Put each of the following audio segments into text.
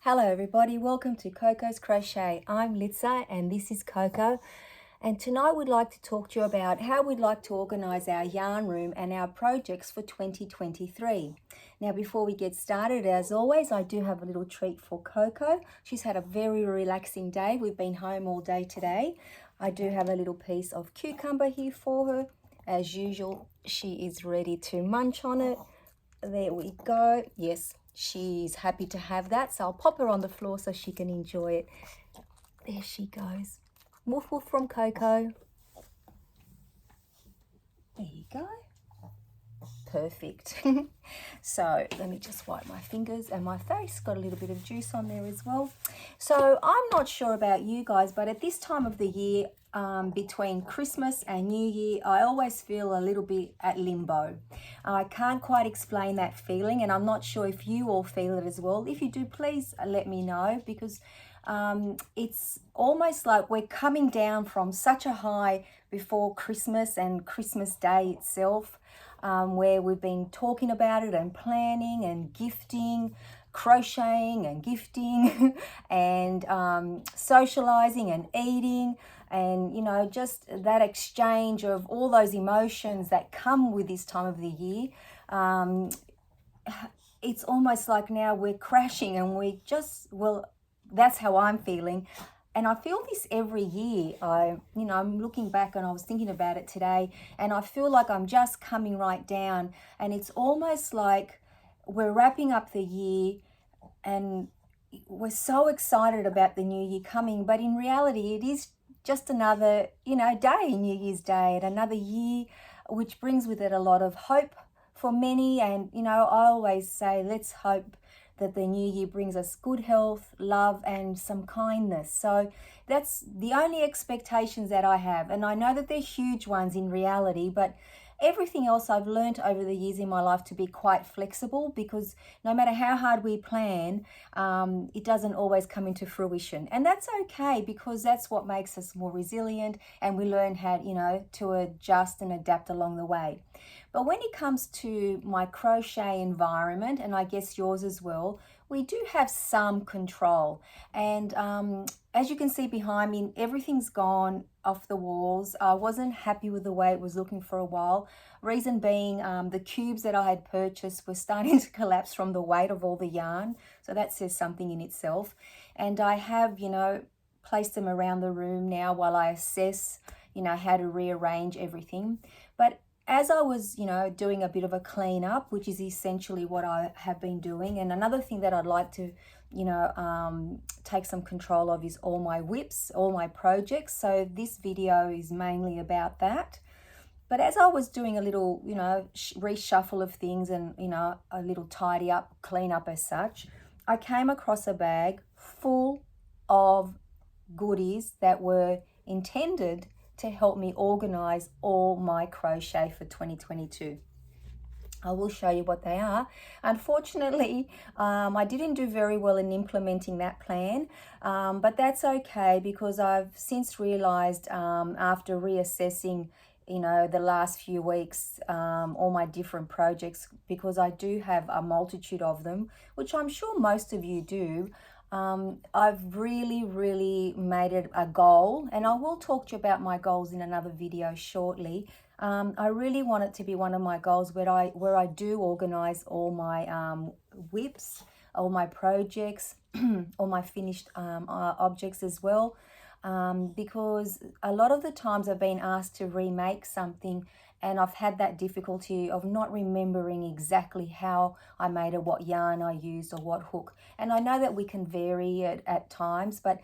Hello everybody, welcome to Coco's Crochet. I'm Litza and this is Coco, and tonight we'd like to talk to you about how we'd like to organise our yarn room and our projects for 2023. Now before we get started, as always, I do have a little treat for Coco. She's had a very relaxing day. We've been home all day today. I do have a little piece of cucumber here for her. As usual, she is ready to munch on it. There we go. Yes, she's happy to have that, so I'll pop her on the floor so she can enjoy it. There she goes. Woof woof from Coco. There you go. Perfect. So let me just wipe my fingers and my face. Got a little bit of juice on there as well. So I'm not sure about you guys, but at this time of the year, between Christmas and New Year, I always feel a little bit at limbo. I can't quite explain that feeling, and I'm not sure if you all feel it as well. If you do, please let me know, because it's almost like we're coming down from such a high before Christmas and Christmas Day itself, where we've been talking about it and planning and gifting, crocheting and gifting and socializing and eating, and you know, just that exchange of all those emotions that come with this time of the year. It's almost like now we're crashing and we just, well, that's how I'm feeling. And I feel this every year. I'm looking back and I was thinking about it today, and I feel like I'm just coming right down, and it's almost like we're wrapping up the year and we're so excited about the new year coming, but in reality it is just another day, New Year's Day, and another year, which brings with it a lot of hope for many. And I always say, let's hope that the new year brings us good health, love, and some kindness. So that's the only expectations that I have, and I know that they're huge ones in reality, but everything else I've learned over the years in my life to be quite flexible, because no matter how hard we plan, it doesn't always come into fruition. And that's okay, because that's what makes us more resilient, and we learn how, to adjust and adapt along the way. But when it comes to my crochet environment, and I guess yours as well, we do have some control. And as you can see behind me, everything's gone off the walls. I wasn't happy with the way it was looking for a while. Reason being, the cubes that I had purchased were starting to collapse from the weight of all the yarn. So that says something in itself. And I have, placed them around the room now while I assess, how to rearrange everything. But as I was, doing a bit of a clean up, which is essentially what I have been doing, and another thing that I'd like to, take some control of is all my whips, all my projects. So this video is mainly about that. But as I was doing a little, reshuffle of things and, a little tidy up, clean up as such, I came across a bag full of goodies that were intended to help me organize all my crochet for 2022. I will show you what they are. Unfortunately, I didn't do very well in implementing that plan, but that's okay, because I've since realized, after reassessing, the last few weeks, all my different projects, because I do have a multitude of them, which I'm sure most of you do. I've really made it a goal, and I will talk to you about my goals in another video shortly. I really want it to be one of my goals where I do organize all my whips, all my projects, all my finished objects as well, because a lot of the times I've been asked to remake something, and I've had that difficulty of not remembering exactly how I made it, what yarn I used, or what hook. And I know that we can vary it at times, but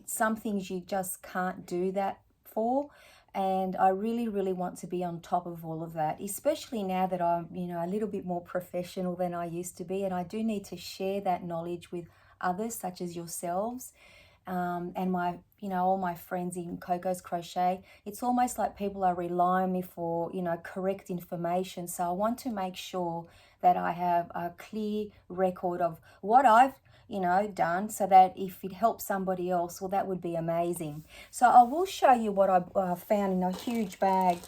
some things you just can't do that for. And I really want to be on top of all of that, especially now that I'm, a little bit more professional than I used to be. And I do need to share that knowledge with others, such as yourselves. And my, all my friends in Coco's Crochet. It's almost like people are relying on me for, correct information. So I want to make sure that I have a clear record of what I've, done, so that if it helps somebody else, well, that would be amazing. So I will show you what I found in a huge bag.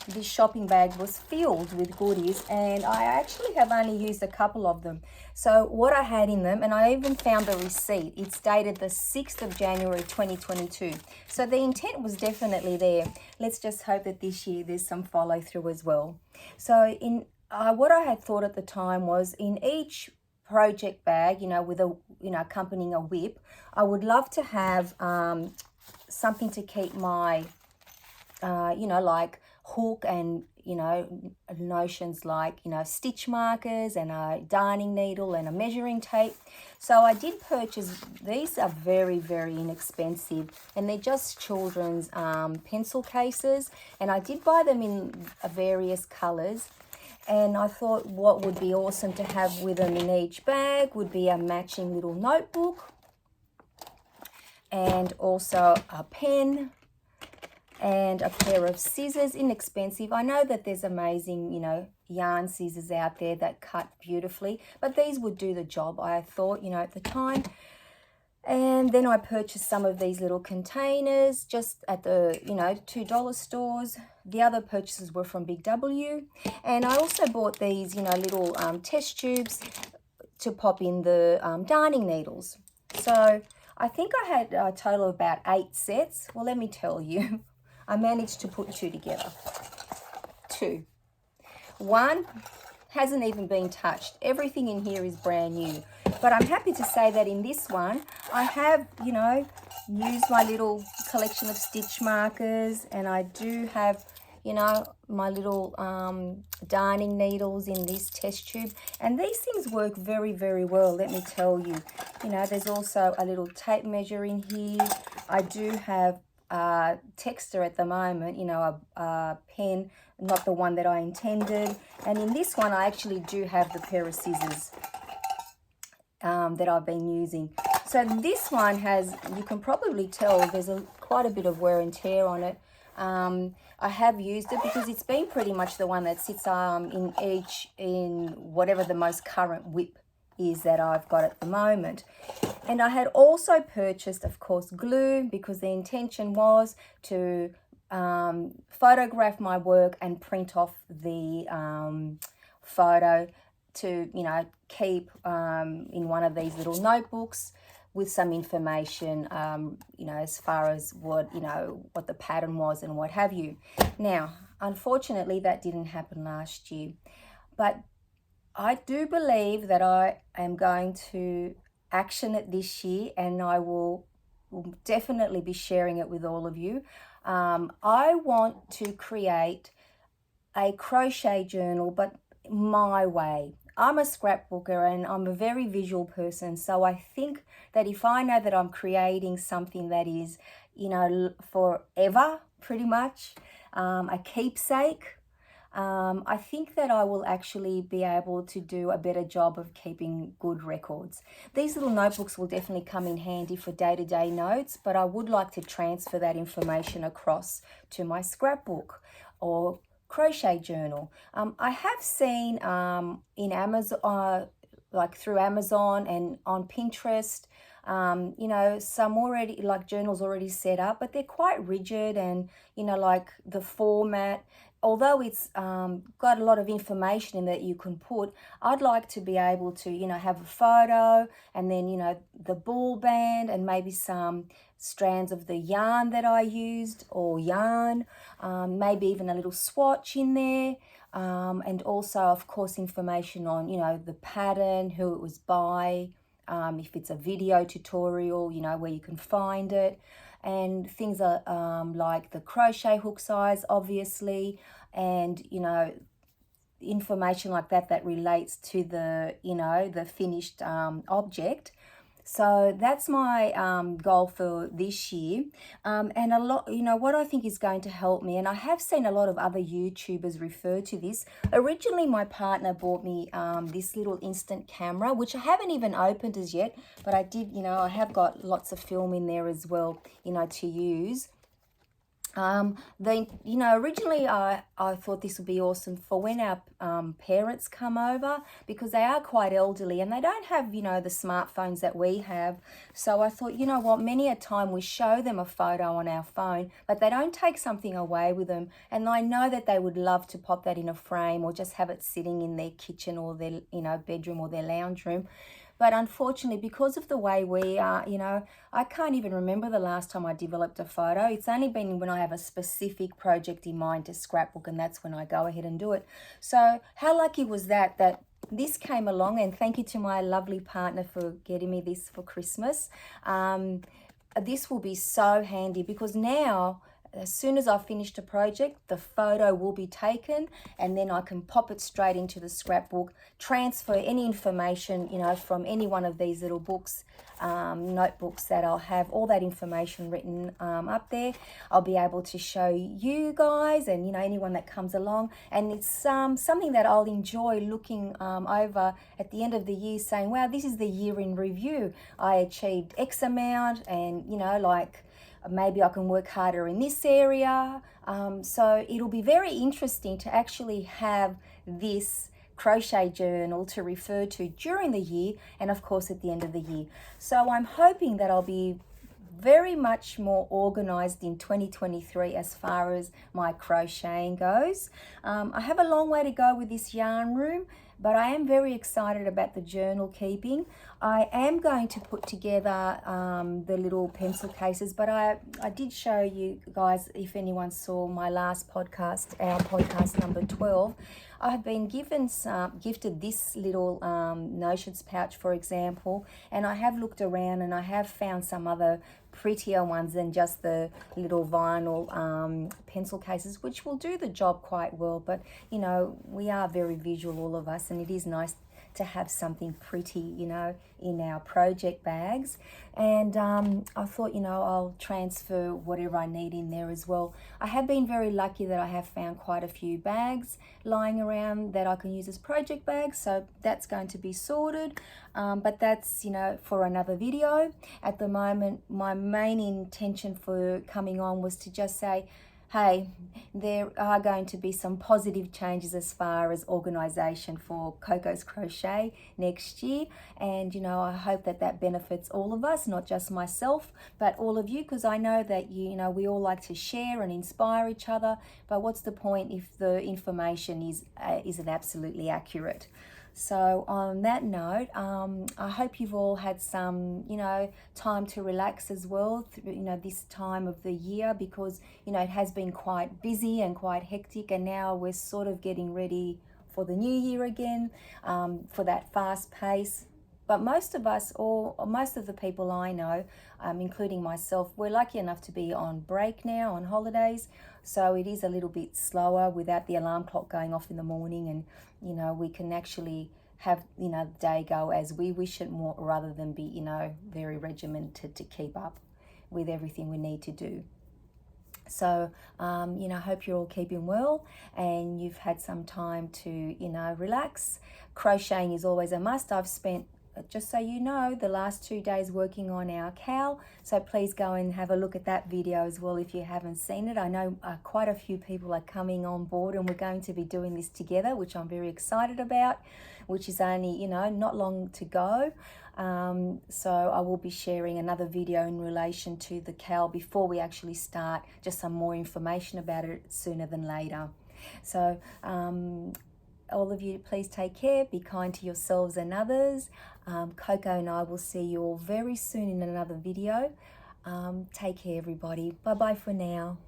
This shopping bag was filled with goodies, and I actually have only used a couple of them. So what I had in them, and I even found the receipt, it's dated the 6th of January 2022. So the intent was definitely there. Let's just hope that this year there's some follow through as well. So in what I had thought at the time was, in each project bag, with a, accompanying a whip, I would love to have something to keep my, like hook and, notions like, stitch markers and a darning needle and a measuring tape. So I did purchase, these are very, very inexpensive, and they're just children's pencil cases, and I did buy them in various colors. And I thought what would be awesome to have with them in each bag would be a matching little notebook, and also a pen and a pair of scissors. Inexpensive. I know that there's amazing, yarn scissors out there that cut beautifully, but these would do the job, I thought, at the time. And then I purchased some of these little containers just at the, $2 stores. The other purchases were from Big W. And I also bought these, little test tubes to pop in the darning needles. So I think I had a total of about 8 sets. Well, let me tell you, I managed to put 2 together. 2. 1 hasn't even been touched. Everything in here is brand new. But I'm happy to say that in this one, I have, used my little collection of stitch markers, and I do have, my little darning needles in this test tube. And these things work very, very well, let me tell you. There's also a little tape measure in here. I do have a texter at the moment, a pen, not the one that I intended. And in this one, I actually do have the pair of scissors that I've been using. So this one has, you can probably tell there's quite a bit of wear and tear on it. I have used it because it's been pretty much the one that sits in whatever the most current whip is that I've got at the moment. And I had also purchased, of course, glue, because the intention was to photograph my work and print off the photo to, keep in one of these little notebooks with some information, as far as what the pattern was and what have you. Now, unfortunately, that didn't happen last year, but I do believe that I am going to action it this year, and I will definitely be sharing it with all of you. I want to create a crochet journal, but my way. I'm a scrapbooker and I'm a very visual person, so I think that if I know that I'm creating something that is, forever, pretty much, a keepsake, I think that I will actually be able to do a better job of keeping good records. These little notebooks will definitely come in handy for day-to-day notes, but I would like to transfer that information across to my scrapbook or crochet journal. I have seen in Amazon, like through Amazon and on Pinterest, some already, like journals already set up, but they're quite rigid, and like the format, although it's got a lot of information in that you can put, I'd like to be able to, have a photo, and then, the ball band, and maybe some strands of the yarn that I used, or yarn, maybe even a little swatch in there, and also, of course, information on, the pattern, who it was by, if it's a video tutorial, where you can find it, and things are like the crochet hook size, obviously, and information like that relates to the the finished object. So that's my goal for this year, and a lot, what I think is going to help me, and I have seen a lot of other YouTubers refer to this. Originally, my partner bought me this little instant camera, which I haven't even opened as yet, but I did, I have got lots of film in there as well, to use. Originally I thought this would be awesome for when our parents come over, because they are quite elderly and they don't have, the smartphones that we have. So I thought, you know what, many a time we show them a photo on our phone, but they don't take something away with them. And I know that they would love to pop that in a frame or just have it sitting in their kitchen or their, bedroom or their lounge room. But unfortunately, because of the way we are, I can't even remember the last time I developed a photo. It's only been when I have a specific project in mind to scrapbook, and that's when I go ahead and do it. So how lucky was that this came along, and thank you to my lovely partner for getting me this for Christmas. This will be so handy, because now, as soon as I finished a project, the photo will be taken and then I can pop it straight into the scrapbook, transfer any information, from any one of these little books, notebooks that I'll have all that information written up there. I'll be able to show you guys and, anyone that comes along. And it's something that I'll enjoy looking over at the end of the year, saying, wow, this is the year in review. I achieved X amount, and, maybe I can work harder in this area. So it'll be very interesting to actually have this crochet journal to refer to during the year, and of course at the end of the year. So I'm hoping that I'll be very much more organized in 2023 as far as my crocheting goes. I have a long way to go with this yarn room, but I am very excited about the journal keeping. I am going to put together the little pencil cases, but I did show you guys, if anyone saw my last podcast, our podcast number 12, I have been gifted this little notions pouch, for example, and I have looked around and I have found some other prettier ones than just the little vinyl pencil cases, which will do the job quite well. But we are very visual, all of us, and it is nice to have something pretty, in our project bags. And I thought, I'll transfer whatever I need in there as well. I have been very lucky that I have found quite a few bags lying around that I can use as project bags, so that's going to be sorted. But that's, for another video. At the moment, my main intention for coming on was to just say, hey, there are going to be some positive changes as far as organisation for Coco's Crochet next year. And, I hope that benefits all of us, not just myself, but all of you, because I know that, we all like to share and inspire each other. But what's the point if the information isn't absolutely accurate? So on that note, I hope you've all had some, time to relax as well, this time of the year, because, it has been quite busy and quite hectic, and now we're sort of getting ready for the new year again, for that fast pace. But most of us, or most of the people I know, including myself, we're lucky enough to be on break now, on holidays. So it is a little bit slower without the alarm clock going off in the morning, and, we can actually have, the day go as we wish it more, rather than be, very regimented to keep up with everything we need to do. So, hope you're all keeping well and you've had some time to, relax. Crocheting is always a must. I've spent, just so you know, the last 2 days working on our cowl, so please go and have a look at that video as well if you haven't seen it. I know quite a few people are coming on board, and we're going to be doing this together, which I'm very excited about, which is only, not long to go. So I will be sharing another video in relation to the cowl before we actually start, just some more information about it sooner than later. So all of you, please take care, be kind to yourselves and others. Coco and I will see you all very soon in another video. Take care, everybody. Bye bye for now.